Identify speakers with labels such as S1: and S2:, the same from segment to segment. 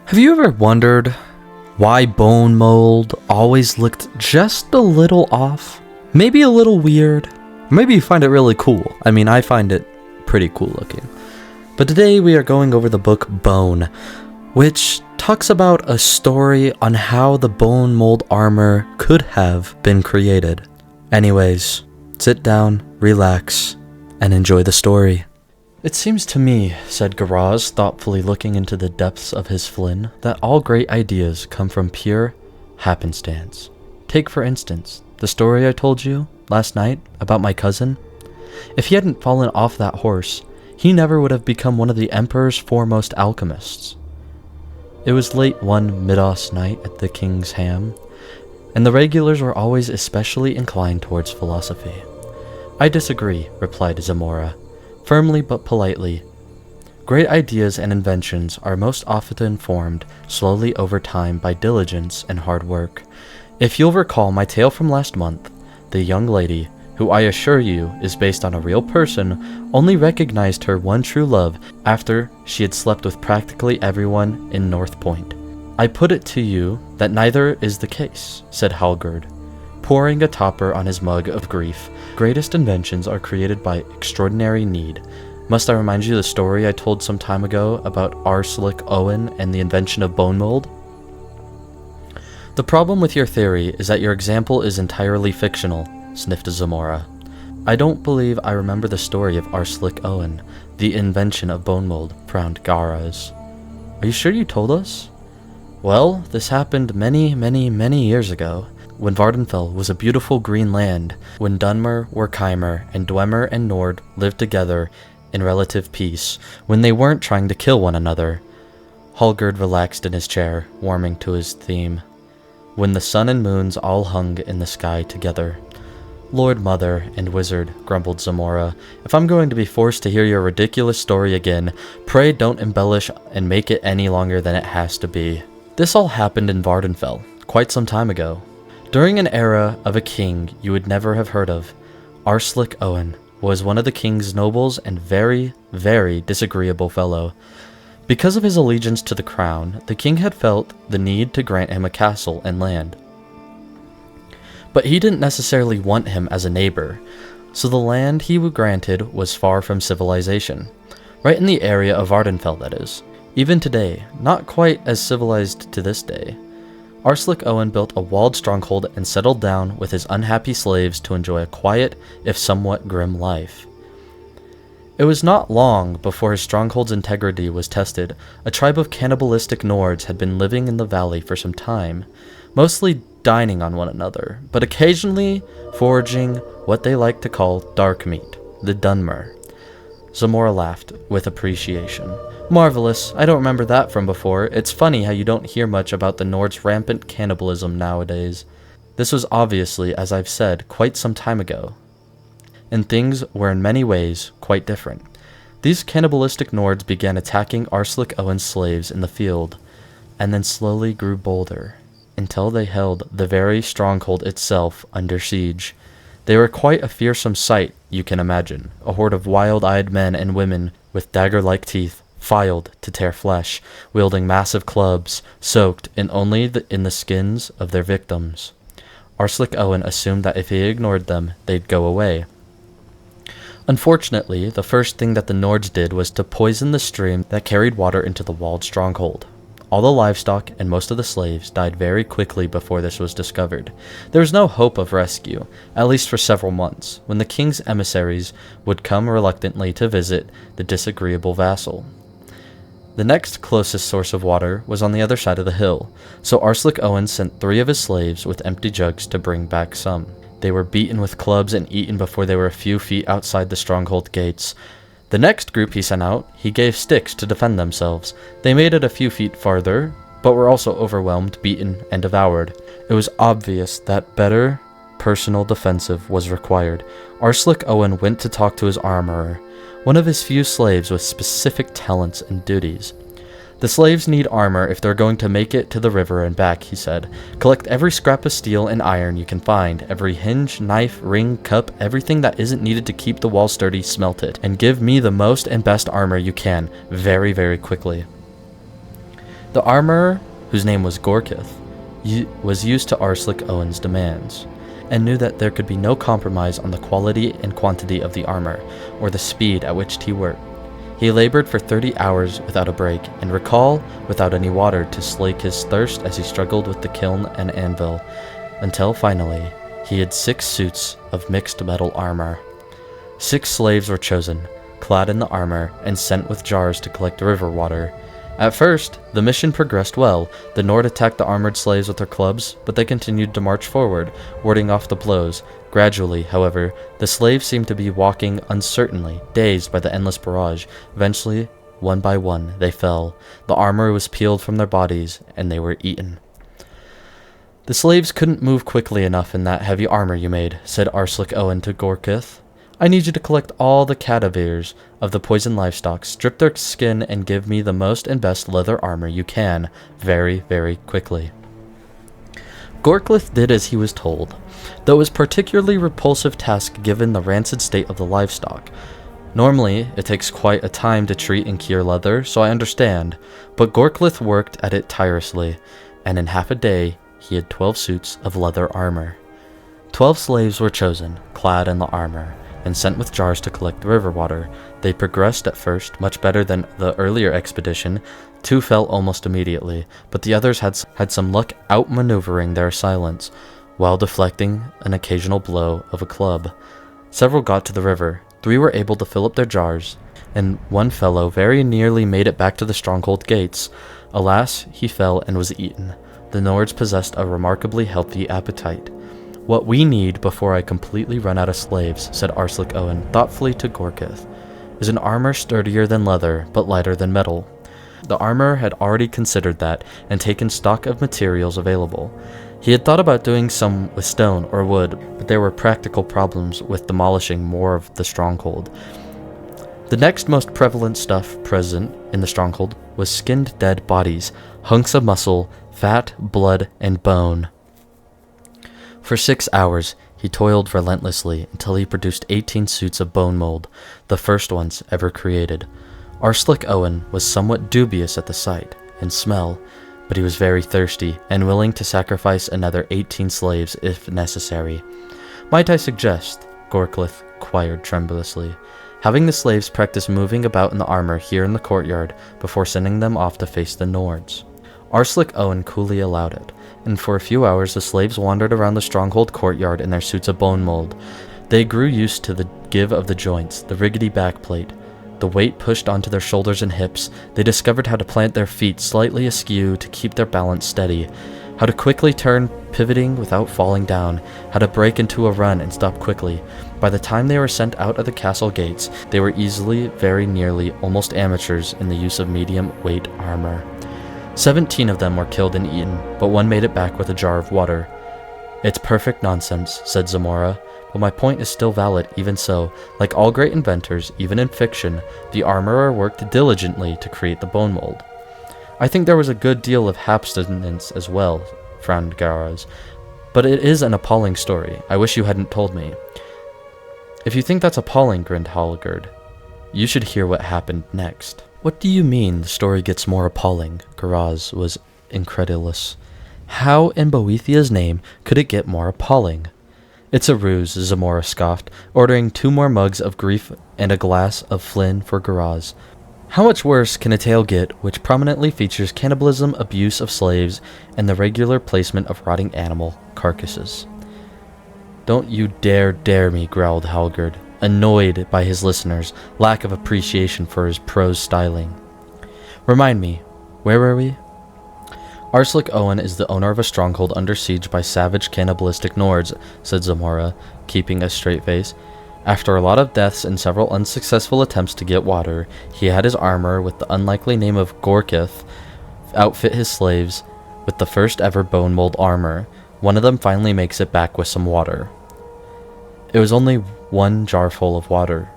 S1: Have you ever wondered why Bonemold always looked just a little off? Maybe a little weird? Maybe you find it really cool. I mean, I find it pretty cool looking. But today we are going over the book Bone, which talks about a story on how the Bonemold armor could have been created. Anyways, sit down, relax, and enjoy the story. It seems to me, said Garaz, thoughtfully looking into the depths of his flin, that all great ideas come from pure happenstance. Take, for instance, the story I told you last night about my cousin. If he hadn't fallen off that horse, he never would have become one of the Emperor's foremost alchemists. It was late one Midos night at the King's Ham, and the regulars were always especially inclined towards philosophy. I disagree, replied Zamora, firmly but politely. Great ideas and inventions are most often formed slowly over time by diligence and hard work. If you'll recall my tale from last month, the young lady, who I assure you is based on a real person, only recognized her one true love after she had slept with practically everyone in North Point. I put it to you that neither is the case, said Halgerd, pouring a topper on his mug of grief. Greatest inventions are created by extraordinary need. Must I remind you the story I told some time ago about Arslick Owen and the invention of Bonemold? The problem with your theory is that your example is entirely fictional, sniffed Zamora. I don't believe I remember the story of Arslick Owen, the invention of Bonemold, frowned Garaz. Are you sure you told us? Well, this happened many years ago, when Vardenfell was a beautiful green land, when Dunmer, Werkheimer, and Dwemer and Nord lived together in relative peace, when they weren't trying to kill one another. Halgerd relaxed in his chair, warming to his theme. When the sun and moons all hung in the sky together. Lord Mother and Wizard, grumbled Zamora, if I'm going to be forced to hear your ridiculous story again, pray don't embellish and make it any longer than it has to be. This all happened in Vardenfell, quite some time ago. During an era of a king you would never have heard of, Arslick Owen was one of the king's nobles and very disagreeable fellow. Because of his allegiance to the crown, the king had felt the need to grant him a castle and land. But he didn't necessarily want him as a neighbor, so the land he granted was far from civilization. Right in the area of Vardenfell, that is. Even today, not quite as civilized to this day. Arslick Owen built a walled stronghold and settled down with his unhappy slaves to enjoy a quiet, if somewhat grim life. It was not long before his stronghold's integrity was tested. A tribe of cannibalistic Nords had been living in the valley for some time, mostly dining on one another, but occasionally foraging what they like to call dark meat, the Dunmer. Zamora laughed with appreciation. Marvelous, I don't remember that from before. It's funny how you don't hear much about the Nords' rampant cannibalism nowadays. This was obviously, as I've said, quite some time ago. And things were in many ways quite different. These cannibalistic Nords began attacking Arslick Owen's slaves in the field, and then slowly grew bolder, until they held the very stronghold itself under siege. They were quite a fearsome sight, you can imagine, a horde of wild-eyed men and women with dagger-like teeth, filed to tear flesh, wielding massive clubs, soaked in only in the skins of their victims. Arslick Owen assumed that if he ignored them, they'd go away. Unfortunately, the first thing that the Nords did was to poison the stream that carried water into the walled stronghold. All the livestock and most of the slaves died very quickly before this was discovered. There was no hope of rescue, at least for several months, when the king's emissaries would come reluctantly to visit the disagreeable vassal. The next closest source of water was on the other side of the hill, so Arslick Owen sent 3 of his slaves with empty jugs to bring back some. They were beaten with clubs and eaten before they were a few feet outside the stronghold gates. The next group he sent out, he gave sticks to defend themselves. They made it a few feet farther, but were also overwhelmed, beaten, and devoured. It was obvious that better personal defensive was required. Arslick Owen went to talk to his armorer, one of his few slaves with specific talents and duties. The slaves need armor if they're going to make it to the river and back, he said. Collect every scrap of steel and iron you can find, every hinge, knife, ring, cup, everything that isn't needed to keep the wall sturdy, smelt it, and give me the most and best armor you can, very quickly. The armorer, whose name was Gorkith, was used to Arslick Owen's demands, and knew that there could be no compromise on the quality and quantity of the armor, or the speed at which he worked. He labored for 30 hours without a break, and recall without any water to slake his thirst as he struggled with the kiln and anvil, until finally he had 6 suits of mixed metal armor. 6 slaves were chosen, clad in the armor, and sent with jars to collect river water. At first, the mission progressed well. The Nord attacked the armored slaves with their clubs, but they continued to march forward, warding off the blows. Gradually, however, the slaves seemed to be walking uncertainly, dazed by the endless barrage. Eventually, one by one, they fell. The armor was peeled from their bodies, and they were eaten. "The slaves couldn't move quickly enough in that heavy armor you made," said Arslick Owen to Gorkith. "I need you to collect all the cadavers of the poisoned livestock, strip their skin, and give me the most and best leather armor you can, very, very quickly." Gorkith did as he was told, though it was a particularly repulsive task given the rancid state of the livestock. Normally, it takes quite a time to treat and cure leather, so I understand, but Gorkith worked at it tirelessly, and in half a day, he had 12 suits of leather armor. 12 slaves were chosen, clad in the armor, and sent with jars to collect river water. They progressed at first much better than the earlier expedition. 2 fell almost immediately, but the others had some luck outmaneuvering their assailants, while deflecting an occasional blow of a club. Several got to the river. 3 were able to fill up their jars, and one fellow very nearly made it back to the stronghold gates. Alas, he fell and was eaten. The Nords possessed a remarkably healthy appetite. "What we need before I completely run out of slaves," said Arslick Owen thoughtfully to Gorkith, "is an armor sturdier than leather, but lighter than metal." The armorer had already considered that, and taken stock of materials available. He had thought about doing some with stone or wood, but there were practical problems with demolishing more of the stronghold. The next most prevalent stuff present in the stronghold was skinned dead bodies, hunks of muscle, fat, blood, and bone. For 6 hours, he toiled relentlessly until he produced 18 suits of Bonemold, the first ones ever created. Arslick Owen was somewhat dubious at the sight and smell, but he was very thirsty and willing to sacrifice another 18 slaves if necessary. "Might I suggest," Gorkith inquired tremulously, "having the slaves practice moving about in the armor here in the courtyard before sending them off to face the Nords?" Arslick Owen coolly allowed it, and for a few hours the slaves wandered around the stronghold courtyard in their suits of Bonemold. They grew used to the give of the joints, the rickety backplate, the weight pushed onto their shoulders and hips. They discovered how to plant their feet slightly askew to keep their balance steady, how to quickly turn, pivoting without falling down, how to break into a run and stop quickly. By the time they were sent out of the castle gates, they were easily, very nearly, almost amateurs in the use of medium-weight armor. 17 of them were killed and eaten, but one made it back with a jar of water. "It's perfect nonsense," said Zamora, "but my point is still valid even so. Like all great inventors, even in fiction, the armorer worked diligently to create the bone mold." "I think there was a good deal of abstinence as well," frowned Garaz, "but it is an appalling story. I wish you hadn't told me." "If you think that's appalling," grinned Halgard, "you should hear what happened next." "What do you mean the story gets more appalling?" Garaz was incredulous. "How in Boethiah's name could it get more appalling?" "It's a ruse," Zamora scoffed, ordering 2 more mugs of grief and a glass of Flynn for Garaz. "How much worse can a tale get which prominently features cannibalism, abuse of slaves, and the regular placement of rotting animal carcasses?" "Don't you dare me," growled Halgard, annoyed by his listeners' lack of appreciation for his prose styling. "Remind me, where were we?" "Arslick Owen is the owner of a stronghold under siege by savage cannibalistic Nords," said Zamora, keeping a straight face. "After a lot of deaths and several unsuccessful attempts to get water, he had his armor with the unlikely name of Gorkith outfit his slaves with the first ever bone mold armor. One of them finally makes it back with some water. It was only 1 jar full of water,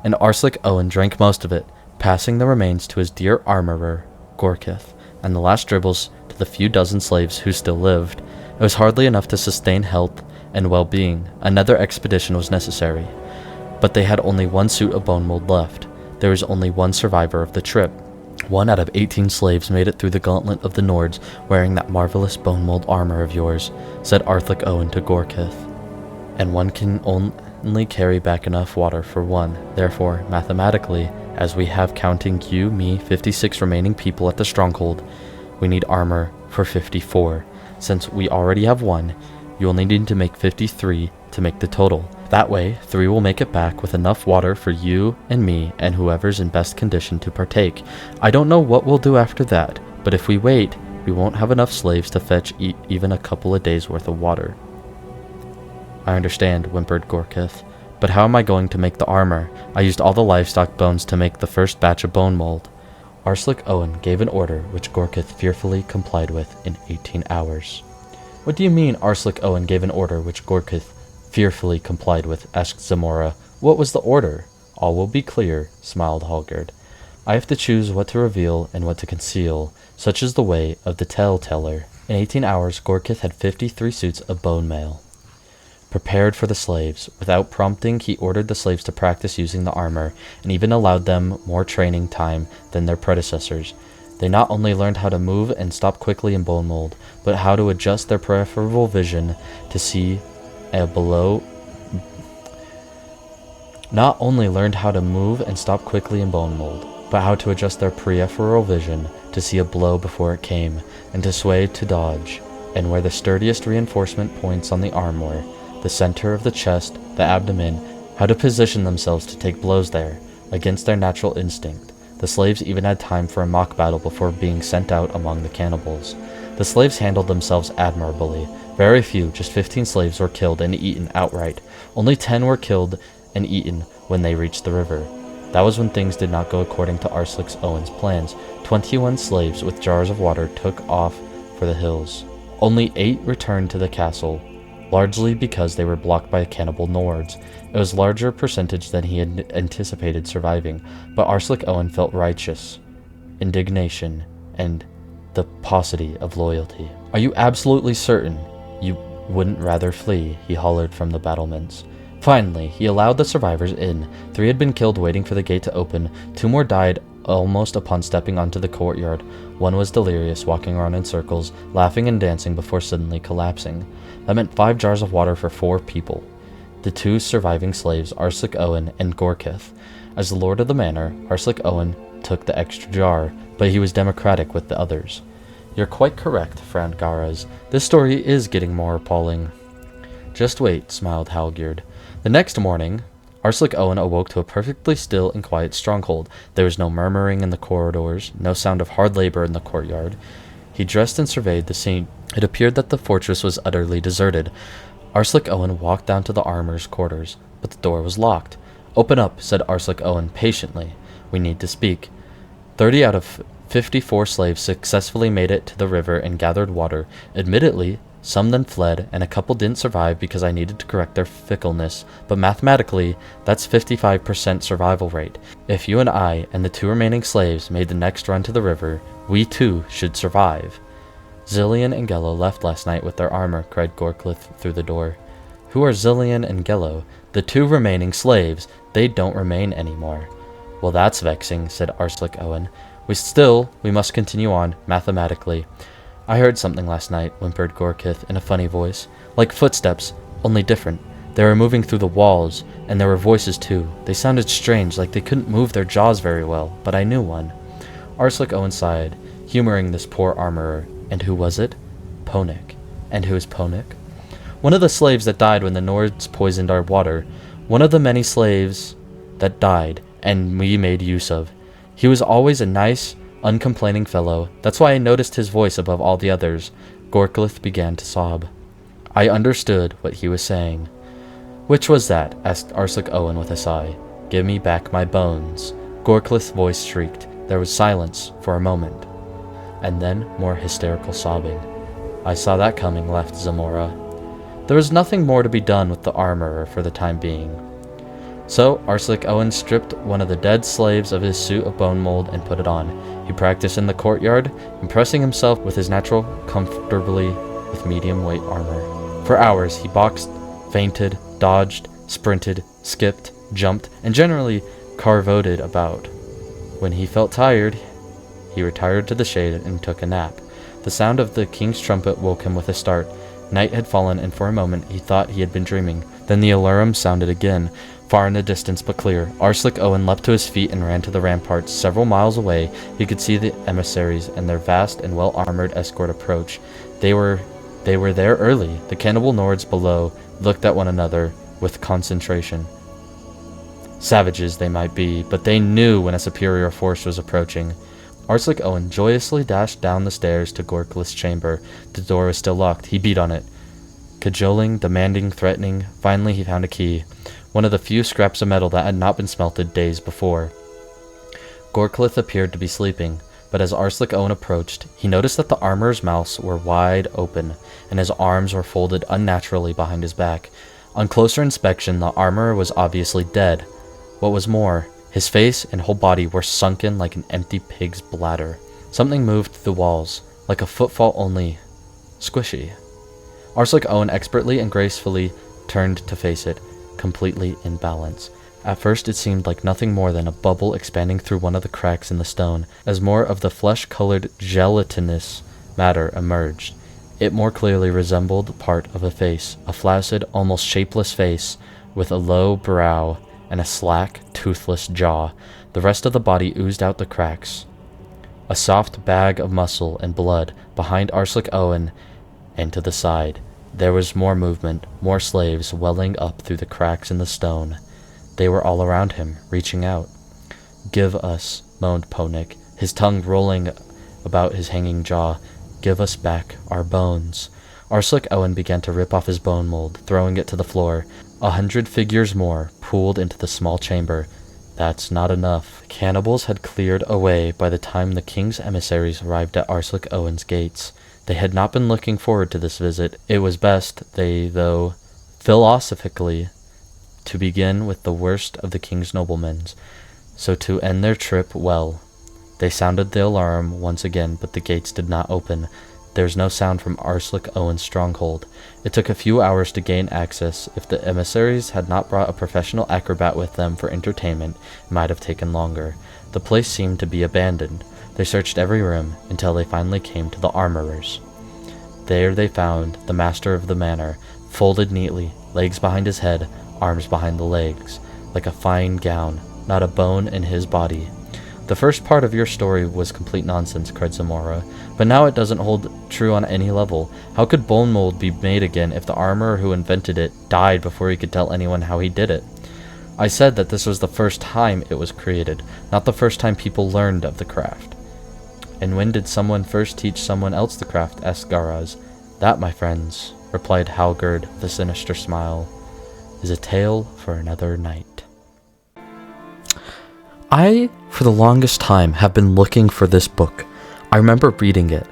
S1: and Arslick Owen drank most of it, passing the remains to his dear armorer, Gorkith, and the last dribbles to the few dozen slaves who still lived. It was hardly enough to sustain health and well-being. Another expedition was necessary, but they had only 1 suit of bone mold left. There was only 1 survivor of the trip. 1 out of 18 slaves made it through the gauntlet of the Nords wearing that marvelous Bonemold armor of yours, said Arthlic Owen to Gorkith. And one can only carry back enough water for one. Therefore, mathematically, as we have counting you, me, 56 remaining people at the stronghold, we need armor for 54. Since we already have 1, you will need to make 53 to make the total. That way, 3 will make it back with enough water for you and me and whoever's in best condition to partake. I don't know what we'll do after that, but if we wait, we won't have enough slaves to fetch even a couple of days' worth of water. I understand, whimpered Gorkith, but how am I going to make the armor? I used all the livestock bones to make the first batch of Bonemold. Arthlic Owen gave an order which Gorkith fearfully complied with in 18 hours. What do you mean Arthlic Owen gave an order which Gorkith fearfully complied with? Asked Zamora. What was the order? All will be clear, smiled Hallgerd. I have to choose what to reveal and what to conceal. Such is the way of the tale-teller. In 18 hours, Gorkith had 53 suits of bone mail prepared for the slaves. Without prompting, he ordered the slaves to practice using the armor, and even allowed them more training time than their predecessors. They not only learned how to move and stop quickly in Bonemold, but how to adjust their peripheral vision to see a blow. Not only learned how to move and stop quickly in Bonemold, but how to adjust their peripheral vision to see a blow before it came, and to sway to dodge, and where the sturdiest reinforcement points on the armor, the center of the chest, the abdomen, how to position themselves to take blows there, against their natural instinct. The slaves even had time for a mock battle before being sent out among the cannibals. The slaves handled themselves admirably. Very few, just 15 slaves, were killed and eaten outright. Only 10 were killed and eaten when they reached the river. That was when things did not go according to Arthlic Owen's plans. 21 slaves with jars of water took off for the hills. Only 8 returned to the castle, largely because they were blocked by cannibal Nords. It was a larger percentage than he had anticipated surviving, but Arthlic Owen felt righteous indignation and the paucity of loyalty. Are you absolutely certain you wouldn't rather flee? He hollered from the battlements. Finally, he allowed the survivors in. 3 had been killed waiting for the gate to open. 2 more died almost upon stepping onto the courtyard. 1 was delirious, walking around in circles, laughing and dancing before suddenly collapsing. That meant 5 jars of water for 4 people. The 2 surviving slaves, Arthlic Owen and Gorkith. As the lord of the manor, Arthlic Owen took the extra jar, but he was democratic with the others. You're quite correct, frowned Garaz. This story is getting more appalling. Just wait, smiled Hallgerd. The next morning, Arthlic Owen awoke to a perfectly still and quiet stronghold. There was no murmuring in the corridors, no sound of hard labor in the courtyard. He dressed and surveyed the scene. It appeared that the fortress was utterly deserted. Arthlic Owen walked down to the armorer's quarters, but the door was locked. Open up, said Arthlic Owen patiently. We need to speak. 30 out of 54 slaves successfully made it to the river and gathered water. Admittedly, some then fled, and a couple didn't survive because I needed to correct their fickleness, but mathematically, that's 55% survival rate. If you and I and the 2 remaining slaves made the next run to the river, we too should survive. Zillion and Gello left last night with their armor, cried Gorkith through the door. Who are Zillion and Gello? The 2 remaining slaves. They don't remain anymore. Well, that's vexing, said Arthlic Owen. We must continue on, mathematically. I heard something last night, whimpered Gorkith in a funny voice. Like footsteps, only different. They were moving through the walls, and there were voices too. They sounded strange, like they couldn't move their jaws very well, but I knew one. Arthlic Owen sighed, humoring this poor armorer. And who was it? Ponik. And who is Ponik? One of the slaves that died when the Nords poisoned our water. One of the many slaves that died, and we made use of. He was always a nice, uncomplaining fellow. That's why I noticed his voice above all the others. Gorkith began to sob. I understood what he was saying. Which was that? Asked Arthlic Owen with a sigh. Give me back my bones. Gorkith's voice shrieked. There was silence for a moment, and then more hysterical sobbing. I saw that coming, laughed Zamora. There was nothing more to be done with the armorer for the time being. So Arthlic Owen stripped one of the dead slaves of his suit of Bonemold and put it on. He practiced in the courtyard, impressing himself with his natural comfortably with medium-weight armor. For hours he boxed, feinted, dodged, sprinted, skipped, jumped, and generally carvoted about. When he felt tired, he retired to the shade and took a nap. The sound of the king's trumpet woke him with a start. Night had fallen, and for a moment he thought he had been dreaming. Then the alarum sounded again, far in the distance but clear. Arslic Owen leapt to his feet and ran to the ramparts. Several miles away, he could see the emissaries and their vast and well-armored escort approach. They were there early. The cannibal Nords below looked at one another with concentration. Savages they might be, but they knew when a superior force was approaching. Arslic Owen joyously dashed down the stairs to Gorklith's chamber. The door was still locked. He beat on it, cajoling, demanding, threatening. Finally he found a key, one of the few scraps of metal that had not been smelted days before. Gorklith appeared to be sleeping, but as Arslic Owen approached, he noticed that the armorer's mouths were wide open, and his arms were folded unnaturally behind his back. On closer inspection, the armorer was obviously dead. What was more, his face and whole body were sunken like an empty pig's bladder. Something moved through the walls, like a footfall, only squishy. Arslic Owen expertly and gracefully turned to face it, completely in balance. At first it seemed like nothing more than a bubble expanding through one of the cracks in the stone. As more of the flesh-colored gelatinous matter emerged, it more clearly resembled part of a face, a flaccid, almost shapeless face, with a low brow and a slack, toothless jaw. The rest of the body oozed out the cracks, a soft bag of muscle and blood behind Arslic Owen and to the side. There was more movement, more slaves welling up through the cracks in the stone. They were all around him, reaching out. "Give us," moaned Ponik, his tongue rolling about his hanging jaw. "Give us back our bones." Arslic Owen began to rip off his bone mold, throwing it to the floor. 100 figures more pooled into the small chamber. That's not enough. Cannibals had cleared away by the time the king's emissaries arrived at Arslic Owen's gates. They had not been looking forward to this visit. It was best, though, philosophically, to begin with the worst of the king's noblemen, so to end their trip well. They sounded the alarm once again, but the gates did not open. There was no sound from Arslic Owen's stronghold. It took a few hours to gain access. If the emissaries had not brought a professional acrobat with them for entertainment, it might have taken longer. The place seemed to be abandoned. They searched every room until they finally came to the armorer's. There they found the master of the manor, folded neatly, legs behind his head, arms behind the legs, like a fine gown, not a bone in his body. "The first part of your story was complete nonsense," cried Zamora, "but now it doesn't hold true on any level. How could Bonemold be made again if the armorer who invented it died before he could tell anyone how he did it? I said that this was the first time it was created, not the first time people learned of the craft." "And when did someone first teach someone else the craft?" asked Garaz. "That, my friends," replied Halgerd with a sinister smile, "is a tale for another night." I, for the longest time, have been looking for this book. I remember reading it,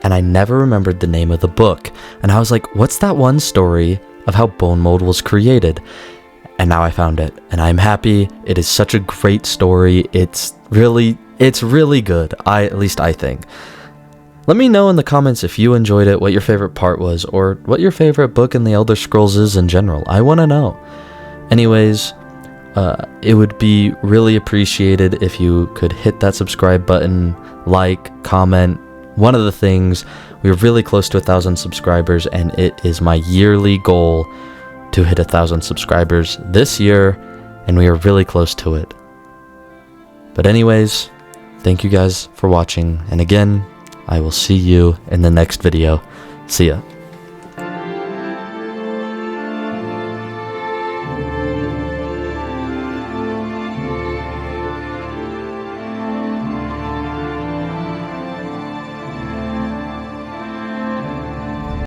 S1: and I never remembered the name of the book. And I was like, what's that one story of how Bonemold was created? And now I found it, and I'm happy. It is such a great story. It's really good. At least I think. Let me know in the comments if you enjoyed it, what your favorite part was, or what your favorite book in the Elder Scrolls is in general. I want to know. Anyways, it would be really appreciated if you could hit that subscribe button, like, comment. One of the things, we're really close to 1,000 subscribers, and it is my yearly goal to hit 1,000 subscribers this year, and we are really close to it. But anyways, thank you guys for watching, and again, I will see you in the next video. See ya.